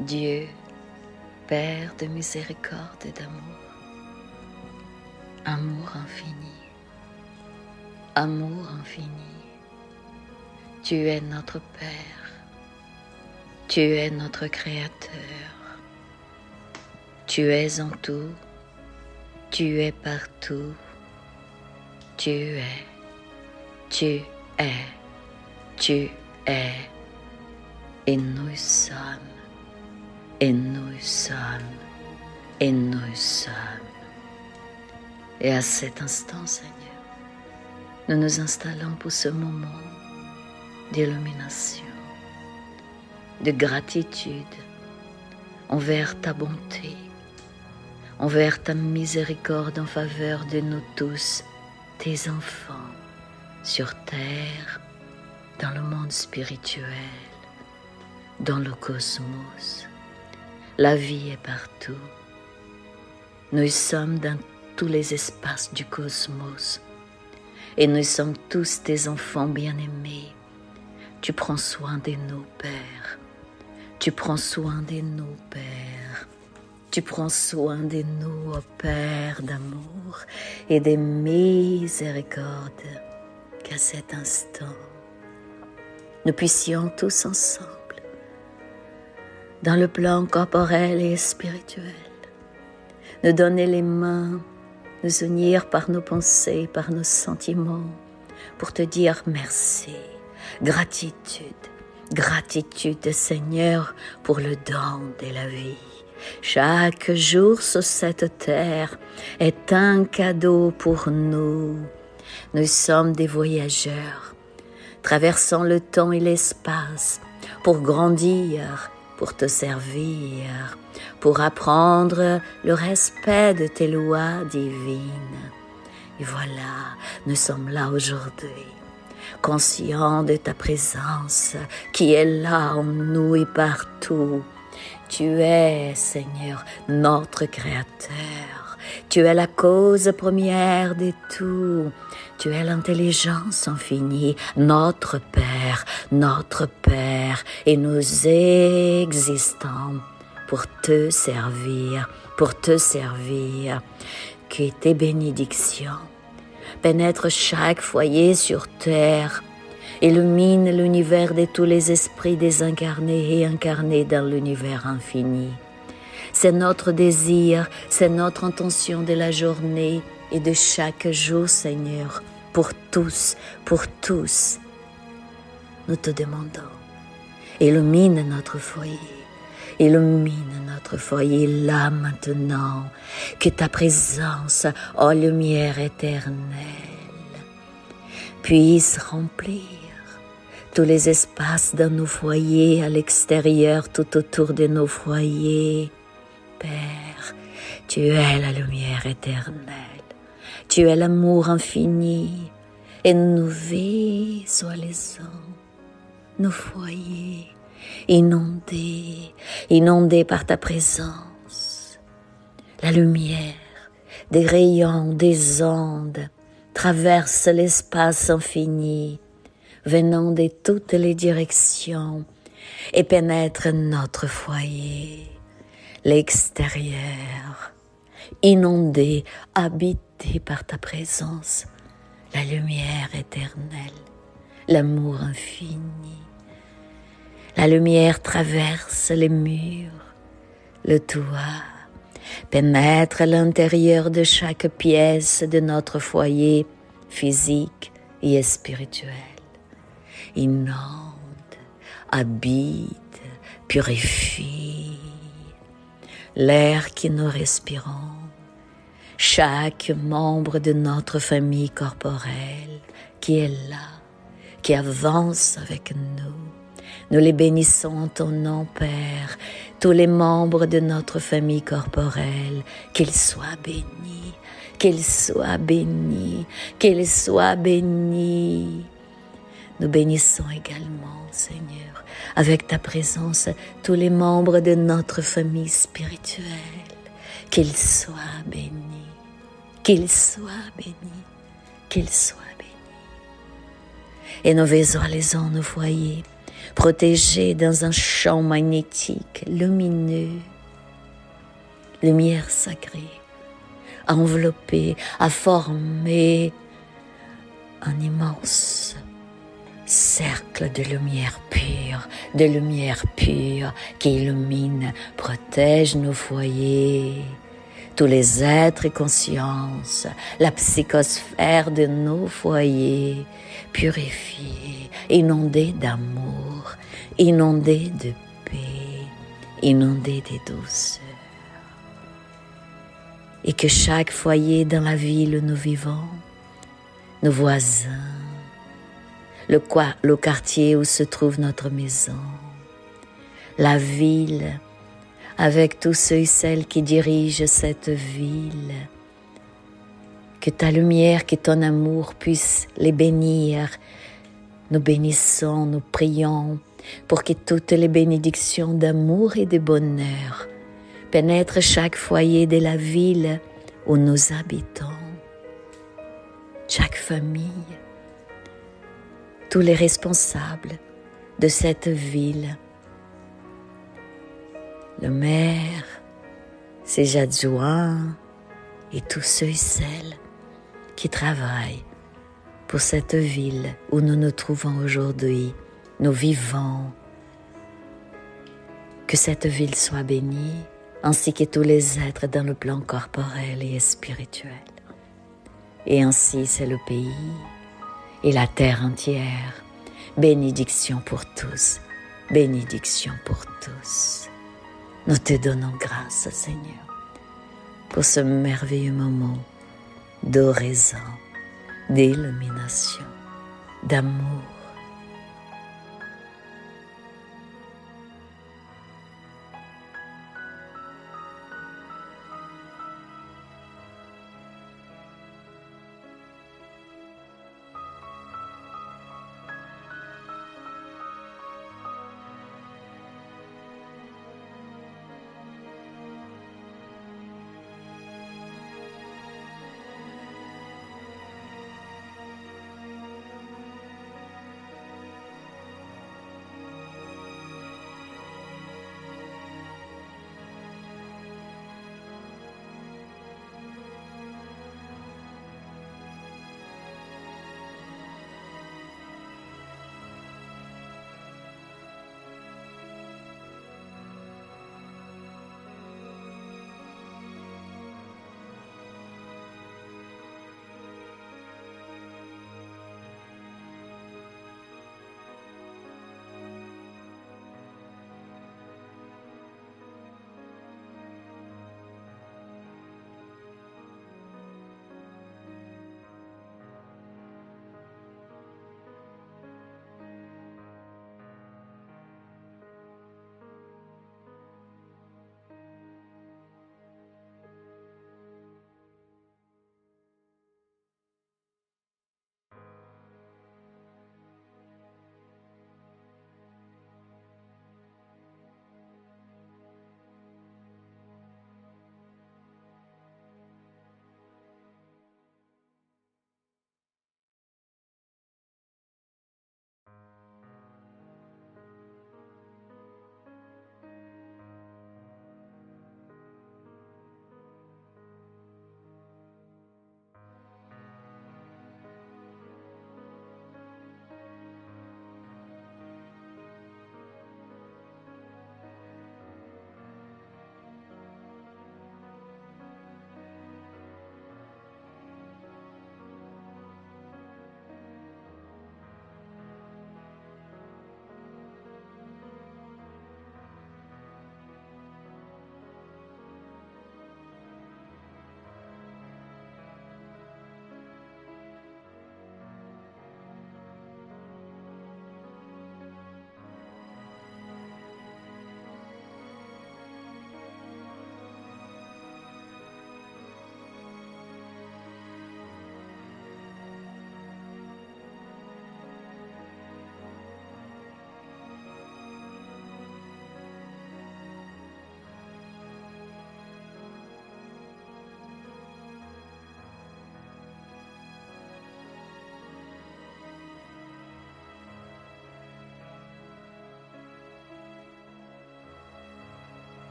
Dieu, Père de miséricorde et d'amour, amour infini, tu es notre Père, tu es notre Créateur, tu es en tout, tu es partout, tu es, tu es, tu es, et nous sommes, et nous sommes, et nous sommes. Et à cet instant, Seigneur, nous nous installons pour ce moment d'illumination, de gratitude envers ta bonté, envers ta miséricorde en faveur de nous tous, tes enfants, sur terre, dans le monde spirituel, dans le cosmos. La vie est partout. Nous sommes dans tous les espaces du cosmos et nous sommes tous tes enfants bien-aimés. Tu prends soin de nous, Père. Tu prends soin de nous, Père. Tu prends soin de nous, ô Père d'amour et de miséricorde, qu'à cet instant, nous puissions tous ensemble, dans le plan corporel et spirituel, nous donner les mains, nous unir par nos pensées, par nos sentiments, pour te dire merci, gratitude, gratitude Seigneur pour le don de la vie. Chaque jour sur cette terre est un cadeau pour nous. Nous sommes des voyageurs, traversant le temps et l'espace pour grandir, pour te servir, pour apprendre le respect de tes lois divines. Et voilà, nous sommes là aujourd'hui, conscients de ta présence qui est là en nous et partout. Tu es, Seigneur, notre Créateur. Tu es la cause première de tout. Tu es l'intelligence infinie, notre Père, et nous existons pour te servir, Que tes bénédictions pénètrent chaque foyer sur terre, illumine l'univers de tous les esprits désincarnés et incarnés dans l'univers infini. C'est notre désir, c'est notre intention de la journée et de chaque jour, Seigneur, pour tous. Nous te demandons, illumine notre foyer là maintenant, que ta présence, ô lumière éternelle, puisse remplir tous les espaces dans nos foyers, à l'extérieur, tout autour de nos foyers. Père, tu es la lumière éternelle, tu es l'amour infini, et nous visualisons nos foyers inondés par ta présence. La lumière des rayons, des ondes, traverse l'espace infini, venant de toutes les directions et pénètre notre foyer, l'extérieur, inondé, habité par ta présence, la lumière éternelle, l'amour infini. La lumière traverse les murs, le toit, pénètre l'intérieur de chaque pièce de notre foyer physique et spirituel. Inonde, habite, purifie l'air que nous respirons, chaque membre de notre famille corporelle qui est là, qui avance avec nous. Nous les bénissons en ton nom, Père, tous les membres de notre famille corporelle, qu'ils soient bénis, qu'ils soient bénis, qu'ils soient bénis. Nous bénissons également, Seigneur, avec ta présence, tous les membres de notre famille spirituelle, qu'ils soient bénis, qu'ils soient bénis, qu'ils soient bénis. Et nous visualisons nos foyers protégés dans un champ magnétique lumineux, lumière sacrée, a enveloppé, a formé un immense cercle de lumière pure qui illumine, protège nos foyers, tous les êtres et consciences, la psychosphère de nos foyers, purifiés, inondés d'amour, inondés de paix, inondés de douceur. Et que chaque foyer dans la ville où nous vivons, nos voisins, le quartier où se trouve notre maison, la ville, avec tous ceux et celles qui dirigent cette ville, que ta lumière, que ton amour puisse les bénir. Nous bénissons, nous prions pour que toutes les bénédictions d'amour et de bonheur pénètrent chaque foyer de la ville où nous habitons, chaque famille, tous les responsables de cette ville, le maire, ses adjoints et tous ceux et celles qui travaillent pour cette ville où nous nous trouvons aujourd'hui, nous vivons. Que cette ville soit bénie, ainsi que tous les êtres dans le plan corporel et spirituel. Et ainsi c'est le pays et la terre entière. Bénédiction pour tous, bénédiction pour tous. Nous te donnons grâce, Seigneur, pour ce merveilleux moment d'oraison, d'illumination, d'amour